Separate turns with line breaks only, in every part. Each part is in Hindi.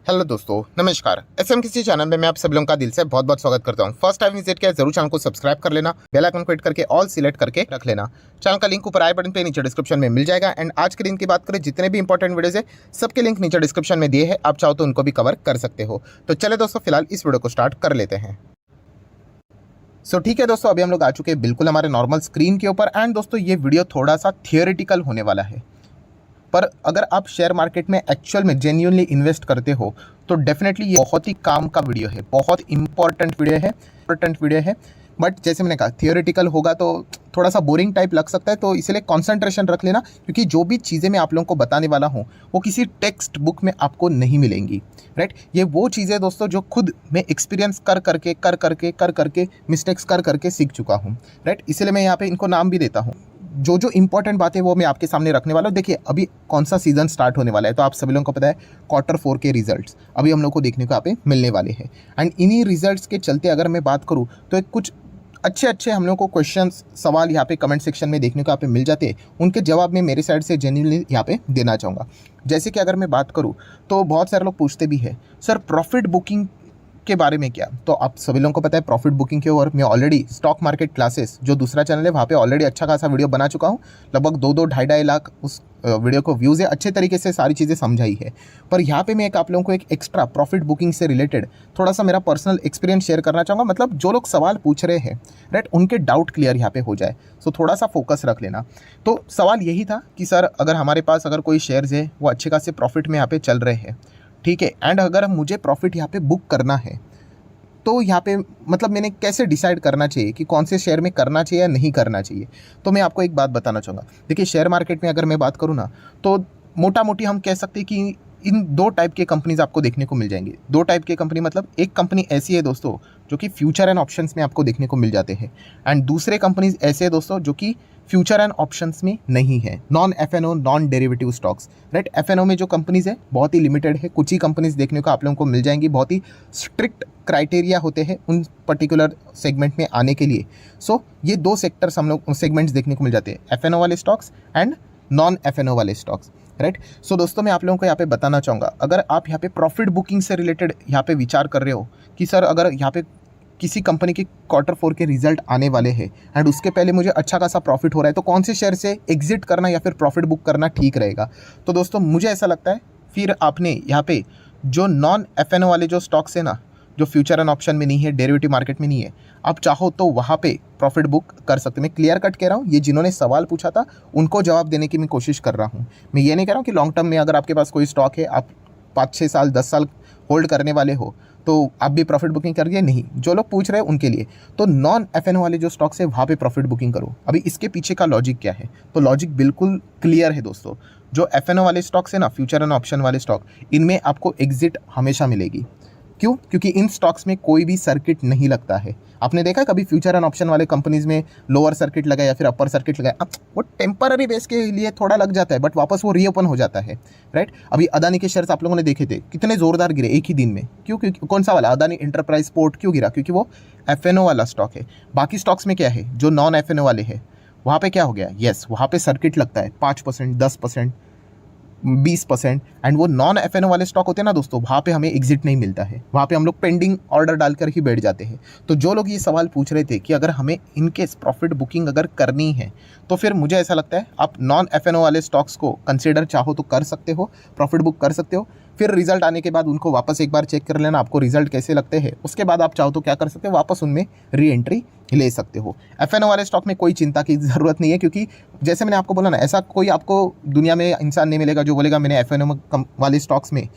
हेलो दोस्तों, नमस्कार। एसएमकेसी चैनल में मैं आप सब लोगों का दिल से बहुत बहुत स्वागत करता हूं। फर्स्ट टाइम विजिट किया जरूर चैनल को सब्सक्राइब कर लेना, बेल आइकन को हिट करके ऑल सिलेक्ट करके रख लेना। चैनल का लिंक ऊपर आई बटन पे नीचे डिस्क्रिप्शन में मिल जाएगा। एंड आज के दिन की बात करें, जितने भी इंपॉर्टेंट वीडियोज है सबके लिंक नीचे डिस्क्रिप्शन में दिए हैं, आप चाहो तो उनको भी कवर कर सकते हो। तो चले दोस्तों, फिलहाल इस वीडियो को स्टार्ट कर लेते हैं। ठीक है दोस्तों, अभी हम लोग आ चुके हैं बिल्कुल हमारे नॉर्मल स्क्रीन के ऊपर। एंड दोस्तों, ये वीडियो थोड़ा सा थियोरेटिकल होने वाला है, पर अगर आप शेयर मार्केट में एक्चुअल में जेन्युइनली इन्वेस्ट करते हो तो डेफिनेटली ये बहुत ही काम का वीडियो है, बहुत इंपॉर्टेंट वीडियो है। बट जैसे मैंने कहा, थियोरेटिकल होगा तो थोड़ा सा बोरिंग टाइप लग सकता है, तो इसलिए कंसंट्रेशन रख लेना, क्योंकि जो भी चीज़ें मैं आप लोगों को बताने वाला हूँ वो किसी टेक्स्ट बुक में आपको नहीं मिलेंगी। राइट, ये वो चीज़ें दोस्तों जो खुद मैं एक्सपीरियंस कर करके मिस्टेक्स कर करके सीख चुका हूँ। राइट, इसलिए मैं यहाँ पे इनको नाम भी देता हूँ। जो जो इंपॉर्टेंट बातें वो मैं आपके सामने रखने वाला हूँ। देखिए, अभी कौन सा सीजन स्टार्ट होने वाला है, तो आप सभी लोगों को पता है Q4 के रिजल्ट्स अभी हम लोग को देखने को यहाँ पे मिलने वाले हैं। एंड इन्हीं रिजल्ट्स के चलते अगर मैं बात करूँ तो एक कुछ अच्छे हम लोग को क्वेश्चंस सवाल यहाँ पे कमेंट सेक्शन में देखने को यहाँ पे मिल जाते हैं। उनके जवाब मैं मेरे साइड से जेन्युइनली यहाँ पे देना चाहूँगा। जैसे कि अगर मैं बात करूँ तो बहुत सारे लोग पूछते भी हैं, सर प्रॉफिट बुकिंग के बारे में क्या। तो आप सभी लोगों को पता है प्रॉफिट बुकिंग के ऊपर मैं ऑलरेडी स्टॉक मार्केट क्लासेस जो दूसरा चैनल है वहाँ पे ऑलरेडी अच्छा खासा वीडियो बना चुका हूँ। लगभग 2-2 लाख उस वीडियो को व्यूज़ है, अच्छे तरीके से सारी चीज़ें समझाई है। पर यहाँ पे मैं आप लोगों को एक एक्स्ट्रा प्रॉफिट बुकिंग से रिलेटेड थोड़ा सा मेरा पर्सनल एक्सपीरियंस शेयर करना चाहूँगा। मतलब जो लोग सवाल पूछ रहे हैं, राइट, उनके डाउट क्लियर यहाँ पे हो जाए। सो थोड़ा सा फोकस रख लेना। तो सवाल यही था कि सर अगर हमारे पास अगर कोई शेयर्स है वो अच्छे खासे प्रॉफिट में यहाँ पे चल रहे हैं, ठीक है, एंड अगर मुझे प्रॉफिट यहाँ पे बुक करना है तो यहाँ पे मतलब मैंने कैसे डिसाइड करना चाहिए कि कौन से शेयर में करना चाहिए या नहीं करना चाहिए। तो मैं आपको एक बात बताना चाहूँगा। देखिए, शेयर मार्केट में अगर मैं बात करूँ ना, तो मोटा मोटी हम कह सकते हैं कि इन 2 टाइप के कंपनीज आपको देखने को मिल जाएंगे। 2 टाइप के कंपनी मतलब एक कंपनी ऐसी है दोस्तों जो कि फ्यूचर एंड ऑप्शंस में आपको देखने को मिल जाते हैं, एंड दूसरे कंपनीज ऐसे है दोस्तों जो कि फ्यूचर एंड ऑप्शंस में नहीं है, non FNO non derivative stocks. Right, FNO में जो कंपनीज है बहुत ही लिमिटेड है, कुछ ही कंपनीज देखने को आप लोगों को मिल जाएंगी। बहुत ही स्ट्रिक्ट क्राइटेरिया होते हैं उन पर्टिकुलर सेगमेंट में आने के लिए। सो ये 2 सेक्टर्स हम लोग सेगमेंट्स देखने को मिल जाते हैं, एफएनओ वाले स्टॉक्स एंड नॉन एफएनओ वाले स्टॉक्स। राइट, सो दोस्तों मैं आप लोगों को यहाँ पे बताना चाहूँगा, अगर आप यहाँ पे प्रॉफिट बुकिंग से रिलेटेड यहाँ पे विचार कर रहे हो कि सर अगर यहाँ पे किसी कंपनी के Q4 के रिजल्ट आने वाले हैं एंड उसके पहले मुझे अच्छा खासा प्रॉफिट हो रहा है, तो कौन से शेयर से एग्जिट करना या फिर प्रॉफिट बुक करना ठीक रहेगा। तो दोस्तों मुझे ऐसा लगता है फिर आपने यहाँ पे जो नॉन एफएनओ वाले जो स्टॉक्स है ना, जो फ्यूचर एंड ऑप्शन में नहीं है, डेरिवेटिव मार्केट में नहीं है, आप चाहो तो वहाँ पे प्रॉफिट बुक कर सकते। मैं क्लियर कट कह रहा हूँ, ये जिन्होंने सवाल पूछा था उनको जवाब देने की मैं कोशिश कर रहा हूँ। मैं ये नहीं कह रहा हूँ कि लॉन्ग टर्म में अगर आपके पास कोई स्टॉक है, आप 5-6 साल 10 साल होल्ड करने वाले हो तो आप भी प्रॉफिट बुकिंग करिए, नहीं। जो लोग पूछ रहे हैं उनके लिए तो नॉन एफएनओ वाले जो स्टॉक्स है वहाँ पे प्रॉफिट बुकिंग करो। अभी इसके पीछे का लॉजिक क्या है, तो लॉजिक बिल्कुल क्लियर है दोस्तों। जो एफएनओ वाले स्टॉक्स है ना, फ्यूचर एंड ऑप्शन वाले स्टॉक, इनमें आपको एग्जिट हमेशा मिलेगी। क्यों? क्योंकि इन स्टॉक्स में कोई भी सर्किट नहीं लगता है। आपने देखा है कभी फ्यूचर एंड ऑप्शन वाले कंपनीज में लोअर सर्किट लगा या फिर अपर सर्किट लगा, अब वो टेम्पररी बेस के लिए थोड़ा लग जाता है, बट वापस वो रीओपन हो जाता है। राइट, अभी अदानी के शेयर्स आप लोगों ने देखे थे कितने जोरदार गिरे एक ही दिन में। क्यों? क्योंकि कौन सा वाला अदानी एंटरप्राइज पोर्ट क्यों गिरा? क्योंकि वो एफएनओ वाला स्टॉक है। बाकी स्टॉक्स में क्या है, जो नॉन एफएनओ वाले हैं वहाँ पे क्या हो गया, यस वहाँ पे सर्किट लगता है 5%, 10%, 20%। एंड वो नॉन एफएनओ वाले स्टॉक होते हैं ना दोस्तों, वहाँ पे हमें एग्जिट नहीं मिलता है, वहाँ पे हम लोग पेंडिंग ऑर्डर डालकर ही बैठ जाते हैं। तो जो लोग ये सवाल पूछ रहे थे कि अगर हमें इनकेस प्रॉफिट बुकिंग अगर करनी है तो फिर मुझे ऐसा लगता है आप नॉन एफएनओ वाले स्टॉक्स को कंसिडर चाहो तो कर सकते हो, प्रॉफिट बुक कर सकते हो। फिर रिजल्ट आने के बाद उनको वापस एक बार चेक कर लेना आपको रिजल्ट कैसे लगते हैं, उसके बाद आप चाहो तो क्या कर सकते हो, वापस उनमें री एंट्री ले सकते हो। एफएनओ वाले स्टॉक में कोई चिंता की ज़रूरत नहीं है, क्योंकि जैसे मैंने आपको बोला ना, ऐसा कोई आपको दुनिया में इंसान नहीं मिलेगा जो बोलेगा मैंने एफएनओ वाले स्टॉक्स में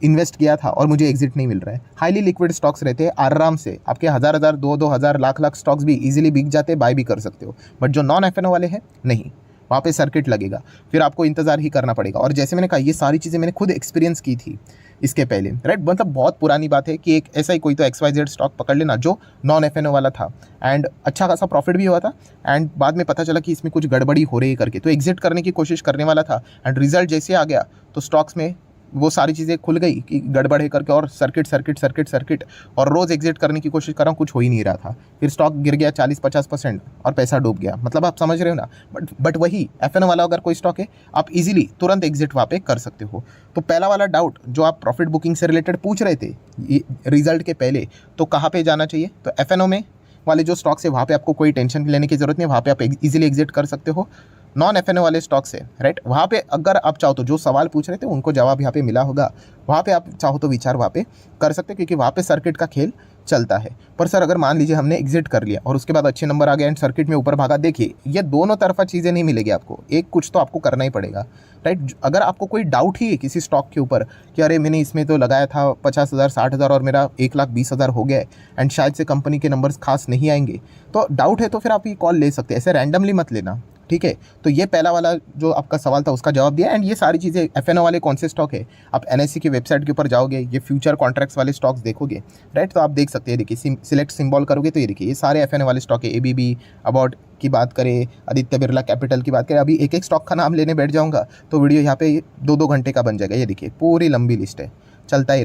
इन्वेस्ट किया था और मुझे एग्जिट नहीं मिल रहा है। हाईली लिक्विड स्टॉक्स रहते हैं, आराम से आपके 1000 2,000 लाख स्टॉक्स भी इजीली बिक जाते हैं, बाय भी कर सकते हो। बट जो नॉन एफएनओ वाले हैं नहीं, वहाँ पे सर्किट लगेगा, फिर आपको इंतज़ार ही करना पड़ेगा। और जैसे मैंने कहा, ये सारी चीज़ें मैंने खुद एक्सपीरियंस की थी इसके पहले। राइट, मतलब बहुत पुरानी बात है कि एक ऐसा ही कोई तो XYZ स्टॉक पकड़ लेना जो नॉन एफएनओ वाला था एंड अच्छा खासा प्रॉफिट भी हुआ था, एंड बाद में पता चला कि इसमें कुछ गड़बड़ी हो रही है करके तो एग्जिट करने की कोशिश करने वाला था, एंड रिजल्ट जैसे आ गया तो स्टॉक्स में वो सारी चीज़ें खुल गई कि गड़बड़ है करके, और सर्किट और रोज़ एग्जिट करने की कोशिश कर रहा हूँ, कुछ हो ही नहीं रहा था। फिर स्टॉक गिर गया 40-50% और पैसा डूब गया। मतलब आप समझ रहे हो ना। बट वही एफएनओ वाला अगर कोई स्टॉक है, आप इजीली तुरंत एग्जिट वहाँ पे कर सकते हो। तो पहला वाला डाउट जो आप प्रॉफिट बुकिंग से रिलेटेड पूछ रहे थे रिजल्ट के पहले, तो कहाँ पे जाना चाहिए? तो एफएनओ में वाले जो स्टॉक्स है वहाँ पे आपको कोई टेंशन लेने की जरूरत नहीं, वहाँ पे आप इजीली एग्जिट कर सकते हो। नॉन एफएनओ वाले स्टॉक्स है, राइट, वहाँ पे अगर आप चाहो तो जो सवाल पूछ रहे थे उनको जवाब यहाँ पे मिला होगा, वहाँ पे आप चाहो तो विचार वहाँ पे कर सकते हो, क्योंकि वहाँ पे सर्किट का खेल चलता है। पर सर अगर मान लीजिए हमने एग्जिट कर लिया और उसके बाद अच्छे नंबर आ गए एंड सर्किट में ऊपर भागा, देखिए ये दोनों तरफा चीज़ें नहीं मिलेगी आपको, एक कुछ तो आपको करना ही पड़ेगा, राइट। अगर आपको कोई डाउट ही है किसी स्टॉक के ऊपर कि अरे मैंने इसमें तो लगाया था 50,000 60,000 और मेरा 1,20,000 हो गया एंड शायद से कंपनी के नंबर्स खास नहीं आएंगे, तो डाउट है तो फिर आप ये कॉल ले सकते हैं, ऐसे रैंडमली मत लेना, ठीक है। तो ये पहला वाला जो आपका सवाल था उसका जवाब दिया। एंड ये सारी चीज़ें एफएनओ वाले कौन से स्टॉक है, आप एनएससी की वेबसाइट के ऊपर जाओगे, ये फ्यूचर कॉन्ट्रैक्ट्स वाले स्टॉक्स देखोगे, राइट, तो आप देख सकते हैं। देखिए सिलेक्ट सिंबल करोगे तो ये देखिए ये सारे एफएनओ वाले स्टॉक है। एबीबी, अबाउट की बात करें, आदित्य बिरला कैपिटल की बात करें, अभी एक एक स्टॉक का नाम लेने बैठ जाऊँगा तो वीडियो यहाँ पे 2-2 घंटे का बन जाएगा। ये देखिए पूरी लंबी लिस्ट है, चलता ही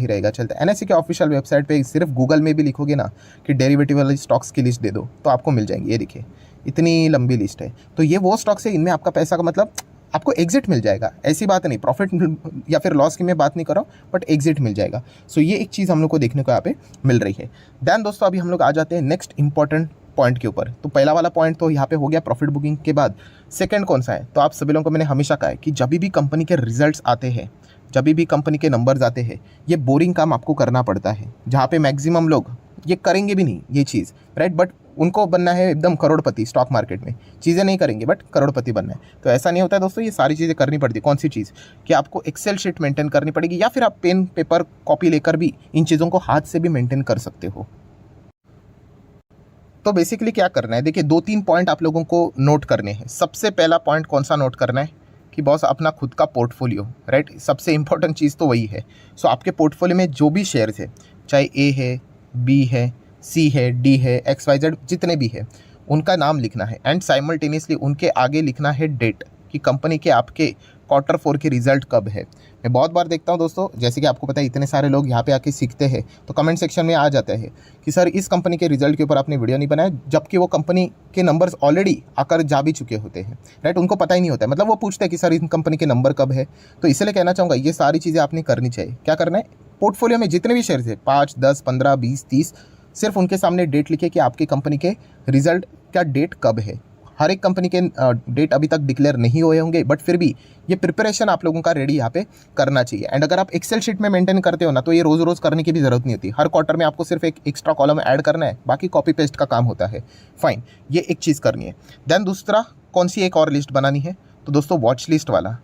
रहेगा। एनएससी के ऑफिशियल वेबसाइट पे सिर्फ गूगल में भी लिखोगे ना कि डेरिवेटिव वाले स्टॉक्स की लिस्ट दे दो तो आपको मिल जाएंगे। ये देखिए इतनी लंबी लिस्ट है। तो ये वो स्टॉक्स है, इनमें आपका पैसा का मतलब आपको एग्जिट मिल जाएगा, ऐसी बात नहीं, प्रॉफिट या फिर लॉस की मैं बात नहीं कर रहा हूँ, बट एग्जिट मिल जाएगा। सो ये एक चीज़ हम लोग को देखने को यहाँ पे मिल रही है। देन दोस्तों अभी हम लोग आ जाते हैं नेक्स्ट इंपॉर्टेंट पॉइंट के ऊपर। तो पहला वाला पॉइंट तो यहाँ पे हो गया प्रॉफिट बुकिंग के बाद। सेकंड कौन सा है? तो आप सभी लोगों को मैंने हमेशा कहा है कि जब भी कंपनी के रिजल्ट्स आते हैं, जब भी कंपनी के नंबर्स आते हैं, ये बोरिंग काम आपको करना पड़ता है, जहाँ पे मैक्सिमम लोग ये करेंगे भी नहीं ये चीज़, राइट, बट उनको बनना है एकदम करोड़पति स्टॉक मार्केट में, चीज़ें नहीं करेंगे बट करोड़पति बनना है। तो ऐसा नहीं होता है दोस्तों, ये सारी चीज़ें करनी पड़ती है। कौन सी चीज़? कि आपको एक्सेल शीट मेंटेन करनी पड़ेगी, या फिर आप पेन पेपर कॉपी लेकर भी इन चीज़ों को हाथ से भी मेंटेन कर सकते हो। तो बेसिकली क्या करना है, देखिए 2-3 पॉइंट आप लोगों को नोट करने हैं। सबसे पहला पॉइंट कौन सा नोट करना है कि बॉस अपना खुद का पोर्टफोलियो, राइट, सबसे इंपॉर्टेंट चीज़ तो वही है। सो आपके पोर्टफोलियो में जो भी शेयर्स है, चाहे ए है, बी है, सी है, डी है, XYZ जितने भी है, उनका नाम लिखना है एंड साइमल्टेनियसली उनके आगे लिखना है डेट, कि कंपनी के आपके Q4 के रिजल्ट कब है। मैं बहुत बार देखता हूँ दोस्तों, जैसे कि आपको पता है इतने सारे लोग यहाँ पे आके सीखते हैं तो कमेंट सेक्शन में आ जाते हैं कि सर इस कंपनी के रिजल्ट के ऊपर आपने वीडियो नहीं बनाया, जबकि वो कंपनी के नंबर्स ऑलरेडी आकर जा भी चुके होते हैं, राइट, उनको पता ही नहीं होता है। मतलब वो पूछते हैं कि सर इस कंपनी के नंबर कब है। तो इसलिए कहना चाहूँगा ये सारी चीज़ें आपने करनी चाहिए। क्या करना है, पोर्टफोलियो में जितने भी शेयर्स है 5, 10, 15, 20, 30, सिर्फ उनके सामने डेट लिखे कि आपकी कंपनी के रिजल्ट का डेट कब है। हर एक कंपनी के डेट अभी तक डिक्लेयर नहीं हुए होंगे, बट फिर भी ये प्रिपरेशन आप लोगों का रेडी यहाँ पे करना चाहिए। एंड अगर आप एक्सेल शीट में मेंटेन करते हो ना, तो ये रोज़ रोज़ करने की भी ज़रूरत नहीं होती। हर क्वार्टर में आपको सिर्फ एक एक्स्ट्रा कॉलम ऐड करना है, बाकी कॉपी पेस्ट का काम होता है। फाइन, ये एक चीज़ करनी है। देन दूसरा कौन सी एक और लिस्ट बनानी है, तो दोस्तों वॉच लिस्ट वाला।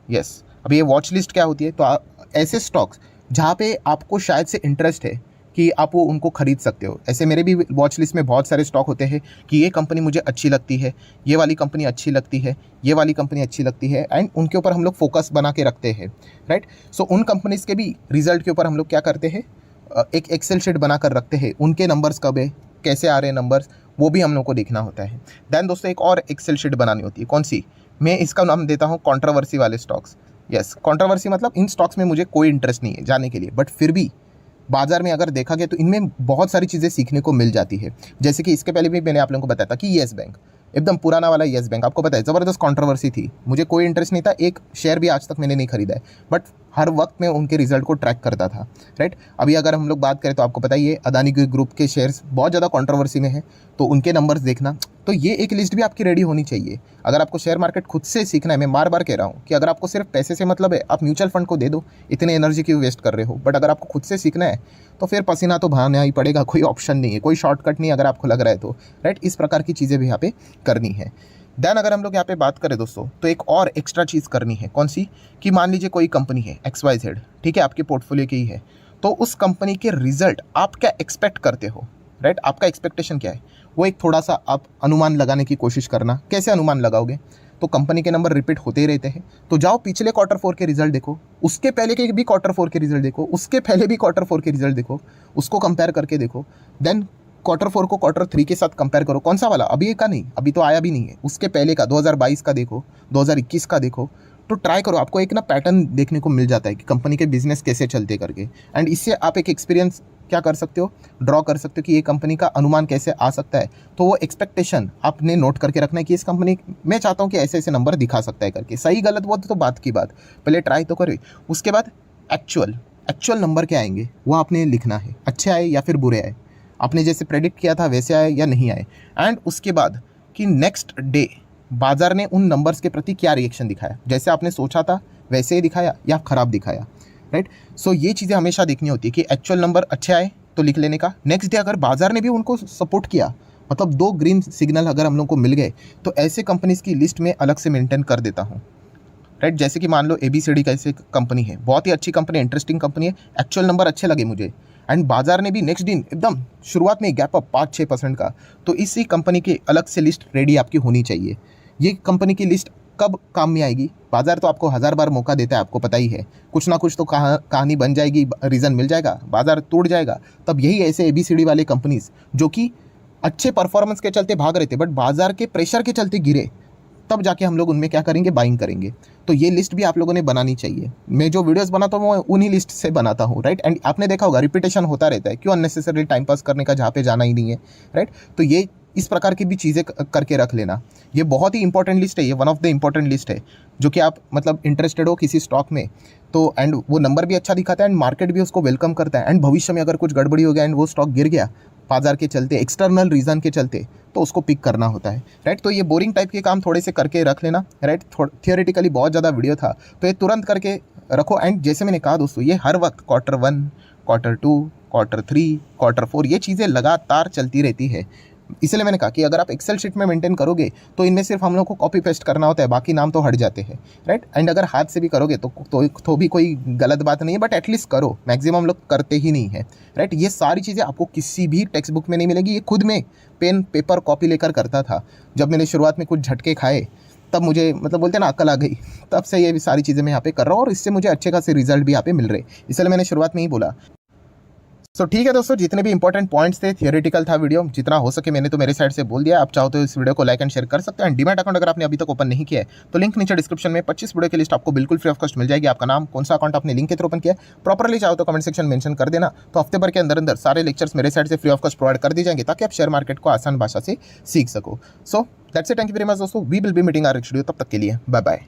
यस, अब ये वॉच लिस्ट क्या होती है, तो ऐसे स्टॉक्स जहाँ पे आपको शायद से इंटरेस्ट है कि आप वो उनको खरीद सकते हो। ऐसे मेरे भी वॉच लिस्ट में बहुत सारे स्टॉक होते हैं कि ये कंपनी मुझे अच्छी लगती है, ये वाली कंपनी अच्छी लगती है, ये वाली कंपनी अच्छी लगती है, एंड उनके ऊपर हम लोग फोकस बना के रखते हैं, राइट। सो उन कंपनीज़ के भी रिजल्ट के ऊपर हम लोग क्या करते हैं, एक एक्सेल शीट बना कर रखते हैं। उनके नंबर्स कब है, कैसे आ रहे हैं नंबर्स, वो भी हम लोग को देखना होता है। दैन दोस्तों एक और एक्सेल शीट बनानी होती है, कौन सी? मैं इसका नाम देता हूँ कंट्रोवर्सी वाले स्टॉक्स। यस, कंट्रोवर्सी मतलब इन स्टॉक्स में मुझे कोई इंटरेस्ट नहीं है जाने के लिए, बट फिर भी बाजार में अगर देखा गया तो इनमें बहुत सारी चीज़ें सीखने को मिल जाती है। जैसे कि इसके पहले भी मैंने आप लोगों को बताया था कि येस बैंक, एकदम पुराना वाला येस बैंक, आपको पता है ज़बरदस्त कंट्रोवर्सी थी, मुझे कोई इंटरेस्ट नहीं था, एक शेयर भी आज तक मैंने नहीं खरीदा है, बट हर वक्त मैं उनके रिजल्ट को ट्रैक करता था, राइट। अभी अगर हम लोग बात करें तो आपको पता ही है अदानी ग्रुप के शेयर्स बहुत ज़्यादा कंट्रोवर्सी में है, तो उनके नंबर्स देखना। तो ये एक लिस्ट भी आपकी रेडी होनी चाहिए। अगर आपको शेयर मार्केट खुद से सीखना है, मैं बार बार कह रहा हूँ कि अगर आपको सिर्फ पैसे से मतलब है, आप म्यूचुअल फंड को दे दो, इतने एनर्जी क्यों वेस्ट कर रहे हो। बट अगर आपको खुद से सीखना है तो फिर पसीना तो बहाना ही पड़ेगा, कोई ऑप्शन नहीं है, कोई शॉर्टकट नहीं अगर आपको लग रहा है तो, राइट। इस प्रकार की चीज़ें भी यहाँ पे करनी है। देन अगर हम लोग यहाँ पे बात करें दोस्तों, तो एक और एक्स्ट्रा चीज़ करनी है, कौन सी? कि मान लीजिए कोई कंपनी है XYZ, ठीक है, आपके पोर्टफोलियो की ही है, तो उस कंपनी के रिजल्ट आप क्या एक्सपेक्ट करते हो, राइट। आपका एक्सपेक्टेशन क्या है, वो एक थोड़ा सा आप अनुमान लगाने की कोशिश करना। कैसे अनुमान लगाओगे? तो कंपनी के नंबर रिपीट होते ही रहते हैं, तो जाओ पिछले Q4 के रिजल्ट देखो, उसके पहले के भी Q4 के रिजल्ट देखो, उसके पहले भी Q4 के रिजल्ट देखो, उसको कंपेयर करके देखो। देन Q4 को Q3 के साथ कंपेयर करो। कौन सा वाला? अभी का नहीं, अभी तो आया भी नहीं है, उसके पहले का 2022 का देखो, 2021 का देखो, तो ट्राई करो, आपको एक ना पैटर्न देखने को मिल जाता है कि कंपनी के बिजनेस कैसे चलते करके, एंड इससे आप एक एक्सपीरियंस क्या कर सकते हो, ड्रॉ कर सकते हो कि ये कंपनी का अनुमान कैसे आ सकता है। तो वो एक्सपेक्टेशन आपने नोट करके रखना है कि इस कंपनी मैं चाहता हूँ कि ऐसे ऐसे नंबर दिखा सकता है करके। सही गलत वो तो बात की बात, पहले ट्राई तो करो, उसके बाद एक्चुअल नंबर क्या आएंगे वो आपने लिखना है, अच्छे आए या फिर बुरे आए, आपने जैसे प्रेडिक्ट किया था वैसे आए या नहीं आए। एंड उसके बाद कि नेक्स्ट डे बाजार ने उन नंबर्स के प्रति क्या रिएक्शन दिखाया, जैसे आपने सोचा था वैसे ही दिखाया या ख़राब दिखाया, राइट। सो ये चीज़ें हमेशा देखनी होती है कि एक्चुअल नंबर अच्छे आए तो लिख लेने का। नेक्स्ट डे अगर बाजार ने भी उनको सपोर्ट किया, मतलब 2 ग्रीन सिग्नल अगर हम लोग को मिल गए, तो ऐसे कंपनीज़ की लिस्ट में अलग से मेंटेन कर देता हूँ, राइट। जैसे कि मान लो ABCD कैसे कंपनी है, बहुत ही अच्छी कंपनी है, इंटरेस्टिंग कंपनी है, एक्चुअल नंबर अच्छे लगे मुझे, एंड बाजार ने भी नेक्स्ट दिन एकदम शुरुआत में गैप अप 5-6% का, तो इसी कंपनी की अलग से लिस्ट रेडी आपकी होनी चाहिए। ये कंपनी की लिस्ट कब काम में आएगी, बाजार तो आपको 1000 बार मौका देता है, आपको पता ही है, कुछ ना कुछ तो कहानी बन जाएगी, रीज़न मिल जाएगा, बाजार टूट जाएगा, तब यही ऐसे ABCD वाले कंपनीज जो कि अच्छे परफॉर्मेंस के चलते भाग रहे थे बट बाजार के प्रेशर के चलते गिरे, तब जाके हम लोग उनमें क्या करेंगे, बाइंग करेंगे। तो ये लिस्ट भी आप लोगों ने बनानी चाहिए। मैं जो वीडियोस बनाता हूँ वो उन्हीं लिस्ट से बनाता हूँ, राइट। एंड आपने देखा होगा रिपीटेशन होता रहता है, क्यों अननेसेसरी टाइम पास करने का जहाँ पे जाना ही नहीं है, राइट। तो ये इस प्रकार की भी चीज़ें करके रख लेना। ये बहुत ही इंपॉर्टेंट लिस्ट है, ये one of the important list है जो कि आप मतलब इंटरेस्टेड हो किसी स्टॉक में तो, एंड वो नंबर भी अच्छा दिखाता है एंड मार्केट भी उसको वेलकम करता है, एंड भविष्य में अगर कुछ गड़बड़ी हो गया एंड वो स्टॉक गिर गया बाजार के चलते, एक्सटर्नल रीज़न के चलते, तो उसको पिक करना होता है, राइट। तो ये बोरिंग टाइप के काम थोड़े से करके रख लेना, राइट। थियोरेटिकली बहुत ज़्यादा वीडियो था तो ये तुरंत करके रखो। एंड जैसे मैंने कहा दोस्तों, ये हर वक्त Q1, Q2, Q3, Q4 ये चीज़ें लगातार चलती रहती है। इसलिए मैंने कहा कि अगर आप एक्सेल शीट में मेंटेन करोगे तो इनमें सिर्फ हम लोग को कॉपी पेस्ट करना होता है, बाकी नाम तो हट जाते हैं, राइट। एंड अगर हाथ से भी करोगे तो भी कोई गलत बात नहीं है, बट एटलीस्ट करो, मैक्सिमम लोग करते ही नहीं है, राइट। ये सारी चीज़ें आपको किसी भी टेक्स्ट बुक में नहीं मिलेगी। ये खुद में पेन पेपर कॉपी लेकर करता था, जब मैंने शुरुआत में कुछ झटके खाए तब मुझे मतलब बोलते हैं ना अक्ल आ गई, तब से ये सारी चीज़ें मैं यहाँ पे कर रहा हूँ और इससे मुझे अच्छे खासे रिजल्ट भी यहाँ पे मिल रहे, इसलिए मैंने शुरुआत में ही बोला। सो ठीक है दोस्तों, जितने भी इंपॉर्टेंट पॉइंट्स थे, थियोरेटिकल था वीडियो, जितना हो सके मैंने तो मेरे साइड से बोल दिया। आप चाहो तो इस वीडियो को लाइक एंड शेयर कर सकते हैं। एंड डीमैट अकाउंट अगर आपने अभी तक ओपन नहीं किया है तो लिंक नीचे डिस्क्रिप्शन में 25 वीडियो की लिस्ट आपको बिल्कुल फ्री ऑफ कॉस्ट मिल जाएगी। आपका नाम, कौन सा अकाउंट आपने लिंक के थ्रू ओपन किया प्रॉपरली चाहो तो कमेंट सेक्शन मेंशन कर देना, तो हफ्ते भर के अंदर अंदर सारे लेक्चर्स मेरे साइड से फ्री ऑफ कॉस्ट प्रोवाइड कर दी जाएंगे ताकि आप शेयर मार्केट को आसान भाषा से सीख सको। So that's it, thank you very much दोस्तों, we will be meeting our next video, तब तक के लिए बाय बाय।